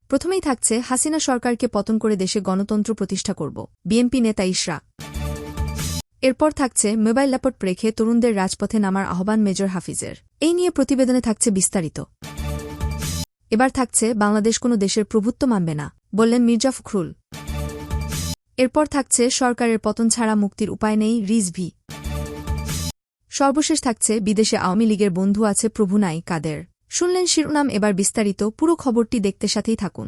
প্রথমেই থাকছে হাসিনা সরকারকে পতন করে দেশে গণতন্ত্র প্রতিষ্ঠা করব, বিএনপি নেতা ইশরাক। এরপর থাকছে মোবাইল ল্যাপটপ রেখে তরুণদের রাজপথে নামার আহ্বান মেজর হাফিজের। এই নিয়ে প্রতিবেদনে থাকছে বিস্তারিত। এবার থাকছে বাংলাদেশ কোনো দেশের প্রভুত্ব মানবে না, বললেন মির্জা ফখরুল। এরপর থাকছে সরকারের পতন ছাড়া মুক্তির উপায় নেই, রিজভি। সর্বশেষ থাকছে বিদেশে আওয়ামী লীগের বন্ধু আছে, প্রভু নাই কাদের। শুনলেন শিরোনাম, এবার বিস্তারিত। পুরো খবরটি দেখতে সাথেই থাকুন।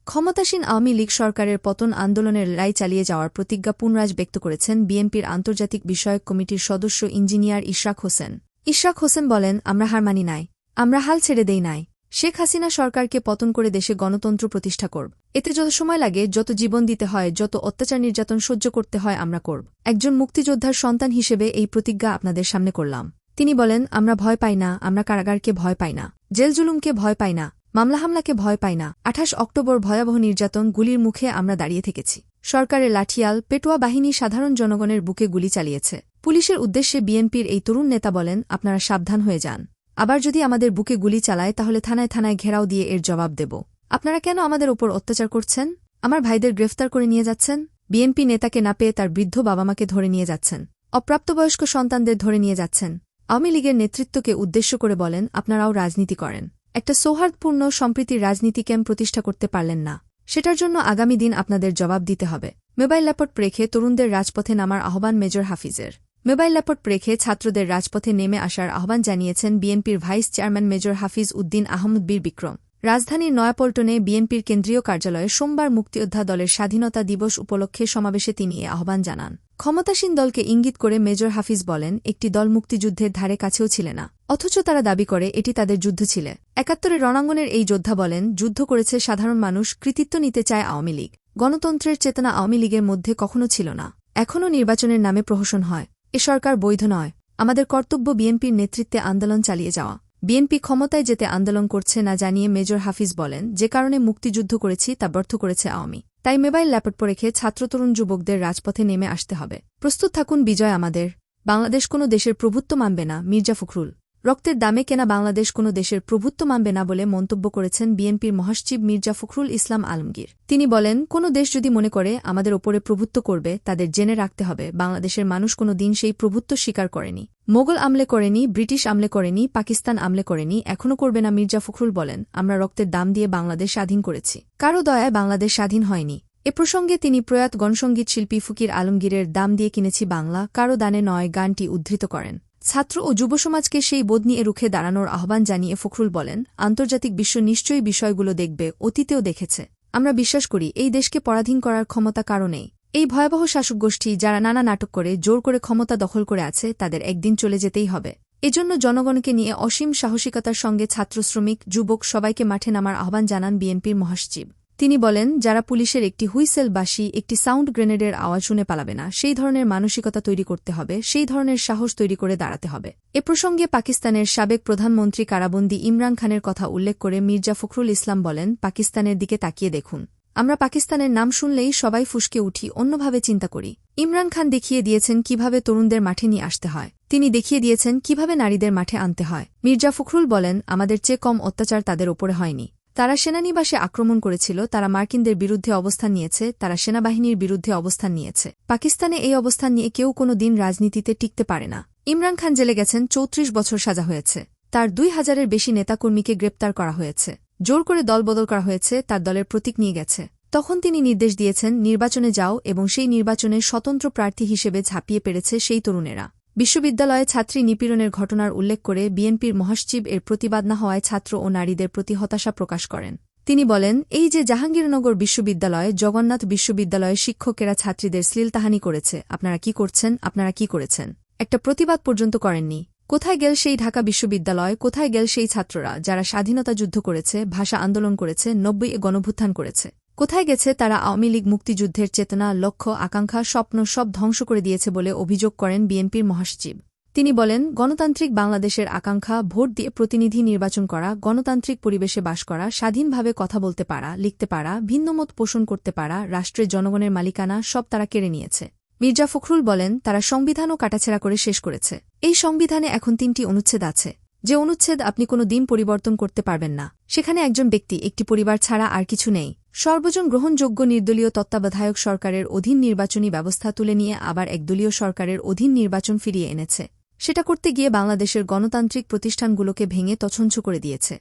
ক্ষমতাসীন আওয়ামী লীগ সরকারের পতন আন্দোলনের লড়াই চালিয়ে যাওয়ার প্রতিজ্ঞা পুনরাজ ব্যক্ত করেছেন বিএনপির আন্তর্জাতিক বিষয়ক কমিটির সদস্য ইঞ্জিনিয়ার ইশরাক হোসেন। ইশরাক হোসেন বলেন, আমরা হার মানি নাই, আমরা হাল ছেড়ে দেই নাই। শেখ হাসিনা সরকারকে পতন করে দেশে গণতন্ত্র প্রতিষ্ঠা করব। এতে যত সময় লাগে, যত জীবন দিতে হয়, যত অত্যাচার নির্যাতন সহ্য করতে হয় আমরা করব। একজন মুক্তিযোদ্ধার সন্তান হিসেবে এই প্রতিজ্ঞা আপনাদের সামনে করলাম। তিনি বলেন, আমরা ভয় পাই না, আমরা কারাগারকে ভয় পাই না, জেল জুলুমকে ভয় পাই না, মামলা হামলাকে ভয় পাই না। 28 অক্টোবর ভয়াবহ নির্যাতন, গুলির মুখে আমরা দাঁড়িয়ে থেকেছি। সরকারের লাঠিয়াল পেটোয়া বাহিনী সাধারণ জনগণের বুকে গুলি চালিয়েছে। পুলিশের উদ্দেশ্যে বিএনপির এই তরুণ নেতা বলেন, আপনারা সাবধান হয়ে যান। আবার যদি আমাদের বুকে গুলি চালায় তাহলে থানায় থানায় ঘেরাও দিয়ে এর জবাব দেব। আপনারা কেন আমাদের ওপর অত্যাচার করছেন? আমার ভাইদের গ্রেফতার করে নিয়ে যাচ্ছেন। বিএনপি নেতাকে না পেয়ে তার বৃদ্ধ বাবামাকে ধরে নিয়ে যাচ্ছেন। অপ্রাপ্তবয়স্ক সন্তানদের ধরে নিয়ে যাচ্ছেন। আওয়ামী লীগের নেতৃত্বকে উদ্দেশ্য করে বলেন, আপনারাও রাজনীতি করেন। একটা সৌহার্দ্যপূর্ণ সম্প্রীতির রাজনীতি কেন প্রতিষ্ঠা করতে পারলেন না? সেটার জন্য আগামী দিন আপনাদের জবাব দিতে হবে। মোবাইল ল্যাপটপ রেখে তরুণদের রাজপথে নামার আহ্বান মেজর হাফিজের। মোবাইল ল্যাপটপ রেখে ছাত্রদের রাজপথে নেমে আসার আহ্বান জানিয়েছেন বিএনপির vice chairman major Hafiz Uddin Ahmad বীর বিক্রম। রাজধানীর নয়াপল্টনে বিএনপির কেন্দ্রীয় কার্যালয়ে সোমবার মুক্তিযোদ্ধা দলের স্বাধীনতা দিবস উপলক্ষে সমাবেশে তিনি এ আহ্বান জানান। ক্ষমতাসীন দলকে ইঙ্গিত করে মেজর হাফিজ বলেন, একটি দল মুক্তিযুদ্ধের ধারে কাছেও ছিল না, অথচ তারা দাবি করে এটি তাদের যুদ্ধ ছিল। ৭১ রণাঙ্গনের এই যোদ্ধা বলেন, যুদ্ধ করেছে সাধারণ মানুষ, কৃতিত্ব নিতে চায় আওয়ামী লীগ। গণতন্ত্রের চেতনা আওয়ামী লীগের মধ্যে কখনো ছিল না। এখনও নির্বাচনের নামে প্রহসন হয়। এ সরকার বৈধ নয়। আমাদের কর্তব্য বিএনপির নেতৃত্বে আন্দোলন চালিয়ে যাওয়া। বিএনপি ক্ষমতায় যেতে আন্দোলন করছে না জানিয়ে মেজর হাফিজ বলেন, যে কারণে মুক্তিযুদ্ধ করেছি তা ব্যর্থ করেছে আওয়ামী। তাই মোবাইল ল্যাপটপ রেখে ছাত্রতরুণ যুবকদের রাজপথে নেমে আসতে হবে। প্রস্তুত থাকুন, বিজয় আমাদের। বাংলাদেশ কোনো দেশের প্রভুত্ব মানবে না, মির্জা ফখরুল। রক্তের দামে কেনা বাংলাদেশ কোনো দেশের প্রভুত্ব মানবে না বলে মন্তব্য করেছেন বিএনপির মহাসচিব মির্জা ফখরুল ইসলাম আলমগীর। তিনি বলেন, কোনো দেশ যদি মনে করে আমাদের ওপরে প্রভুত্ব করবে, তাদের জেনে রাখতে হবে বাংলাদেশের মানুষ কোনো দিন সেই প্রভুত্ব স্বীকার করেনি। মোগল আমলে করেনি, ব্রিটিশ আমলে করেনি, পাকিস্তান আমলে করেনি, এখনও করবে না। মির্জা ফখরুল বলেন, আমরা রক্তের দাম দিয়ে বাংলাদেশ স্বাধীন করেছি, কারো দয়ায় বাংলাদেশ স্বাধীন হয়নি। এ প্রসঙ্গে তিনি প্রয়াত গণসঙ্গীত শিল্পী ফকির আলমগীরের দাম দিয়ে কিনেছি বাংলা, কারো দানে নয় গানটি উদ্ধৃত করেন। ছাত্র ও যুবসমাজকে সেই বোধ নিয়ে রুখে দাঁড়ানোর আহ্বান জানিয়ে ফখরুল বলেন, আন্তর্জাতিক বিশ্ব নিশ্চয়ই বিষয়গুলো দেখবে, অতীতেও দেখেছে। আমরা বিশ্বাস করি এই দেশকে পরাধীন করার ক্ষমতা কারো নেই। এই ভয়াবহ শাসকগোষ্ঠী যারা নানা নাটক করে জোর করে ক্ষমতা দখল করে আছে, তাদের একদিন চলে যেতেই হবে। এজন্য জনগণকে নিয়ে অসীম সাহসিকতার সঙ্গে ছাত্র, শ্রমিক, যুবক সবাইকে মাঠে নামার আহ্বান জানান বিএনপির মহাসচিব। তিনি বলেন, যারা পুলিশের একটি হুইসেল বাঁশি, একটি সাউন্ড গ্রেনেডের আওয়াজ শুনে পালাবে না, সেই ধরনের মানসিকতা তৈরি করতে হবে, সেই ধরনের সাহস তৈরি করে দাঁড়াতে হবে। এ প্রসঙ্গে পাকিস্তানের সাবেক প্রধানমন্ত্রী কারাবন্দী ইমরান খানের কথা উল্লেখ করে মির্জা ফখরুল ইসলাম বলেন, পাকিস্তানের দিকে তাকিয়ে দেখুন। আমরা পাকিস্তানের নাম শুনলেই সবাই ফুঁসকে উঠি, অন্যভাবে চিন্তা করি। ইমরান খান দেখিয়ে দিয়েছেন কিভাবে তরুণদের মাঠে নিয়ে আসতে হয়। তিনি দেখিয়ে দিয়েছেন কিভাবে নারীদের মাঠে আনতে হয়। মির্জা ফখরুল বলেন, আমাদের চেয়ে কম অত্যাচার তাদের ওপরে হয়নি। তারা সেনানিবাসে আক্রমণ করেছিল, তারা মার্কিনদের বিরুদ্ধে অবস্থান নিয়েছে, তারা সেনাবাহিনীর বিরুদ্ধে অবস্থান নিয়েছে। পাকিস্তানে এই অবস্থান নিয়ে কেউ কোনো দিন রাজনীতিতে টিকতে পারে না। ইমরান খান জেলে গেছেন, 34 বছর সাজা হয়েছে। তার 2000-এর বেশি নেতাকর্মীকে গ্রেপ্তার করা হয়েছে, জোর করে দলবদল করা হয়েছে, তার দলের প্রতীক নিয়ে গেছে। তখন তিনি নির্দেশ দিয়েছেন, নির্বাচনে যাও, এবং সেই নির্বাচনে স্বতন্ত্র প্রার্থী হিসেবে ঝাঁপিয়ে পড়েছে সেই তরুণেরা। বিশ্ববিদ্যালয়ে ছাত্রী নিপীড়নের ঘটনার উল্লেখ করে বিএনপির মহাসচিব এর প্রতিবাদ না হওয়ায় ছাত্র ও নারীদের প্রতি হতাশা প্রকাশ করেন। তিনি বলেন, এই যে জাহাঙ্গীরনগর বিশ্ববিদ্যালয়, জগন্নাথ বিশ্ববিদ্যালয়ে শিক্ষকেরা ছাত্রীদের শ্লীলতাহানি করেছে, আপনারা কি করছেন? আপনারা কি করেছেন? একটা প্রতিবাদ পর্যন্ত করেননি। কোথায় গেল সেই ঢাকা বিশ্ববিদ্যালয়? কোথায় গেল সেই ছাত্ররা যারা স্বাধীনতা যুদ্ধ করেছে, ভাষা আন্দোলন করেছে, 90-এ গণভ্যুত্থান করেছে? কোথায় গেছে তারা? আওয়ামী লীগ মুক্তিযুদ্ধের চেতনা, লক্ষ্য, আকাঙ্ক্ষা, স্বপ্ন সব ধ্বংস করে দিয়েছে বলে অভিযোগ করেন বিএনপির মহাসচিব। তিনি বলেন, গণতান্ত্রিক বাংলাদেশের আকাঙ্ক্ষা ভোট দিয়ে প্রতিনিধি নির্বাচন করা, গণতান্ত্রিক পরিবেশে বাস করা, স্বাধীনভাবে কথা বলতে পারা, লিখতে পারা, ভিন্নমত পোষণ করতে পারা, রাষ্ট্রের জনগণের মালিকানা সব তারা কেড়ে নিয়েছে। মির্জা ফখরুল বলেন, তারা সংবিধানও কাটাছেঁড়া করে শেষ করেছে। এই সংবিধানে এখন 3টি অনুচ্ছেদ আছে। যে অনুচ্ছেদ আপনি কোনো দিন পরিবর্তন করতে পারবেন না। সেখানে একজন ব্যক্তি, একটি পরিবার ছাড়া আর কিছু নেই। সর্বজন গ্রহণযোগ্য নির্দলীয় তত্ত্বাবধায়ক সরকারের অধীন নির্বাচনী ব্যবস্থা তুলে নিয়ে আবার একদলীয় সরকারের অধীন নির্বাচন ফিরিয়ে এনেছে। সেটা করতে গিয়ে বাংলাদেশের গণতান্ত্রিক প্রতিষ্ঠানগুলোকে ভেঙে তছনছ করে দিয়েছে।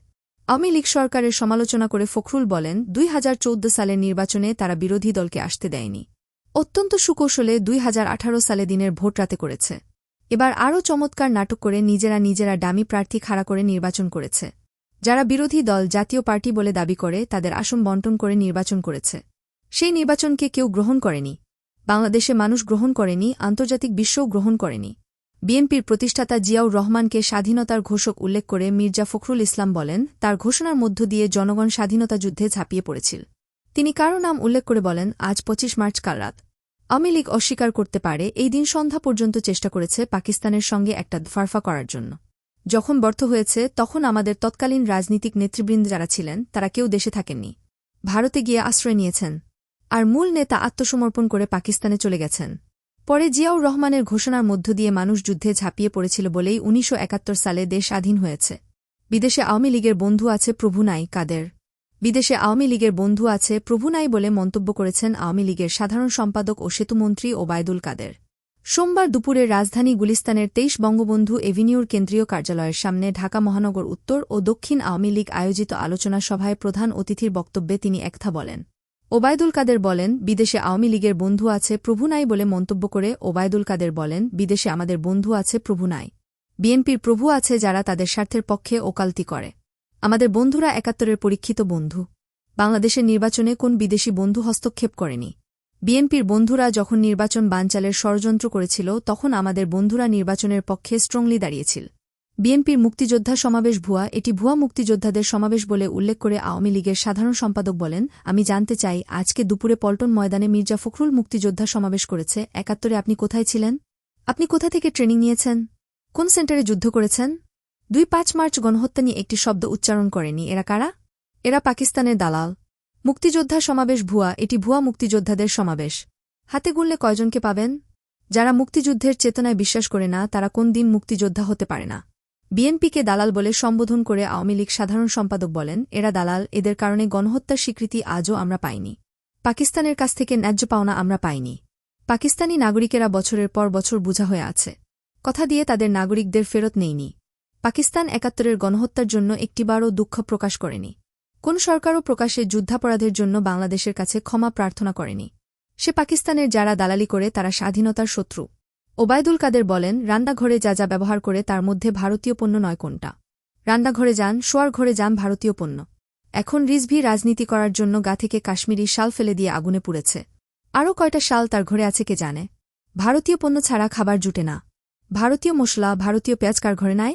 আওয়ামী লীগ সরকারের সমালোচনা করে ফখরুল বলেন, 2014 সালের নির্বাচনে তারা বিরোধী দলকে আসতে দেয়নি। অত্যন্ত সুকৌশলে 2018 সালে দিনের ভোট রাতে করেছে। এবার আরও চমৎকার নাটক করে নিজেরা ডামি প্রার্থী খাড়া করে নির্বাচন করেছে। যারা বিরোধী দল জাতীয় পার্টি বলে দাবি করে তাদের আসন বণ্টন করে নির্বাচন করেছে। সেই নির্বাচনকে কেউ গ্রহণ করেনি। বাংলাদেশে মানুষ গ্রহণ করেনি, আন্তর্জাতিক বিশ্বও গ্রহণ করেনি। বিএনপির প্রতিষ্ঠাতা জিয়াউর রহমানকে স্বাধীনতার ঘোষক উল্লেখ করে মির্জা ফখরুল ইসলাম বলেন, তার ঘোষণার মধ্য দিয়ে জনগণ স্বাধীনতা যুদ্ধে ঝাঁপিয়ে পড়েছিল। তিনি কারও নাম উল্লেখ করে বলেন, আজ 25 মার্চ কাল রাত। আওয়ামী লীগ অস্বীকার করতে পারে এই দিন সন্ধ্যা পর্যন্ত চেষ্টা করেছে পাকিস্তানের সঙ্গে একটা ফারফা করার জন্য। যখন ব্যর্থ হয়েছে তখন আমাদের তৎকালীন রাজনীতিক নেতৃবৃন্দ যারা ছিলেন তারা কেউ দেশে থাকেননি, ভারতে গিয়ে আশ্রয় নিয়েছেন। আর মূল নেতা আত্মসমর্পণ করে পাকিস্তানে চলে গেছেন। পরে জিয়াউর রহমানের ঘোষণার মধ্য দিয়ে মানুষ যুদ্ধে ঝাঁপিয়ে পড়েছিল বলেই 1971 সালে দেশ স্বাধীন হয়েছে। বিদেশে আওয়ামী লীগের বন্ধু আছে, প্রভু নাই কাদের। বিদেশে আওয়ামী লীগের বন্ধু আছে, প্রভু নাই বলে মন্তব্য করেছেন আওয়ামী লীগের সাধারণ সম্পাদক ও সেতুমন্ত্রী ওবায়দুল কাদের। সোমবার দুপুরে রাজধানী গুলিস্তানের 23 বঙ্গবন্ধু এভিনিউর কেন্দ্রীয় কার্যালয়ের সামনে ঢাকা মহানগর উত্তর ও দক্ষিণ আওয়ামী লীগ আয়োজিত আলোচনা সভায় প্রধান অতিথির বক্তব্যে তিনি একথা বলেন। ওবায়দুল কাদের বলেন, বিদেশে আওয়ামী লীগের বন্ধু আছে, প্রভু নাই বলে মন্তব্য করে ওবায়দুল কাদের বলেন, বিদেশে আমাদের বন্ধু আছে, প্রভু নাই। বিএনপির প্রভু আছে যারা তাদের স্বার্থের পক্ষে ওকালতি করে। আমাদের বন্ধুরা 71-এর পরীক্ষিত বন্ধু। বাংলাদেশের নির্বাচনে কোন বিদেশি বন্ধু হস্তক্ষেপ করেনি। বিএনপির বন্ধুরা যখন নির্বাচন বানচালের ষড়যন্ত্র করেছিল তখন আমাদের বন্ধুরা নির্বাচনের পক্ষে স্ট্রংলি দাঁড়িয়েছিল। বিএনপির মুক্তিযোদ্ধা সমাবেশ ভুয়া, এটি ভুয়া মুক্তিযোদ্ধাদের সমাবেশ বলে উল্লেখ করে আওয়ামী লীগের সাধারণ সম্পাদক বলেন, আমি জানতে চাই আজকে দুপুরে পল্টন ময়দানে মির্জা ফখরুল মুক্তিযোদ্ধা সমাবেশ করেছে, 71-এ আপনি কোথায় ছিলেন? আপনি কোথা থেকে ট্রেনিং নিয়েছেন? কোন সেন্টারে যুদ্ধ করেছেন? 25 মার্চ গণহত্যা নিয়ে একটি শব্দ উচ্চারণ করেনি। এরা কারা? এরা পাকিস্তানের দালাল। মুক্তিযোদ্ধা সমাবেশ ভুয়া, এটি ভুয়া মুক্তিযোদ্ধাদের সমাবেশ। হাতে গুনলে কয়জনকে পাবেন? যারা মুক্তিযুদ্ধের চেতনায় বিশ্বাস করে না তারা কোন দিন মুক্তিযোদ্ধা হতে পারে না। বিএনপিকে দালাল বলে সম্বোধন করে আওয়ামী লীগ সাধারণ সম্পাদক বলেন, এরা দালাল, এদের কারণে গণহত্যার স্বীকৃতি আজও আমরা পাইনি। পাকিস্তানের কাছ থেকে ন্যায্য পাওনা আমরা পাইনি। পাকিস্তানি নাগরিকেরা বছরের পর বছর বোঝা হয়ে আছে। কথা দিয়ে তাদের নাগরিকদের ফেরত নেয়নি। পাকিস্তান 71-এর গণহত্যার জন্য একটিবারও দুঃখ প্রকাশ করেনি। কোন সরকারও প্রকাশ্যে যুদ্ধাপরাধের জন্য বাংলাদেশের কাছে ক্ষমা প্রার্থনা করেনি। সে পাকিস্তানের যারা দালালি করে তারা স্বাধীনতার শত্রু। ওবায়দুল কাদের বলেন, রান্নাঘরে যা যা ব্যবহার করে তার মধ্যে ভারতীয় পণ্য নয় কোনটা? রান্নাঘরে যান, শোয়ার ঘরে যান, ভারতীয় পণ্য। এখন রিজভি রাজনীতি করার জন্য গা থেকে কাশ্মীরি শাল ফেলে দিয়ে আগুনে পুড়েছে। আরও কয়টা শাল তার ঘরে আছে কে জানে। ভারতীয় পণ্য ছাড়া খাবার জুটে না। ভারতীয় মশলা, ভারতীয় পেঁয়াজ কার ঘরে নাই?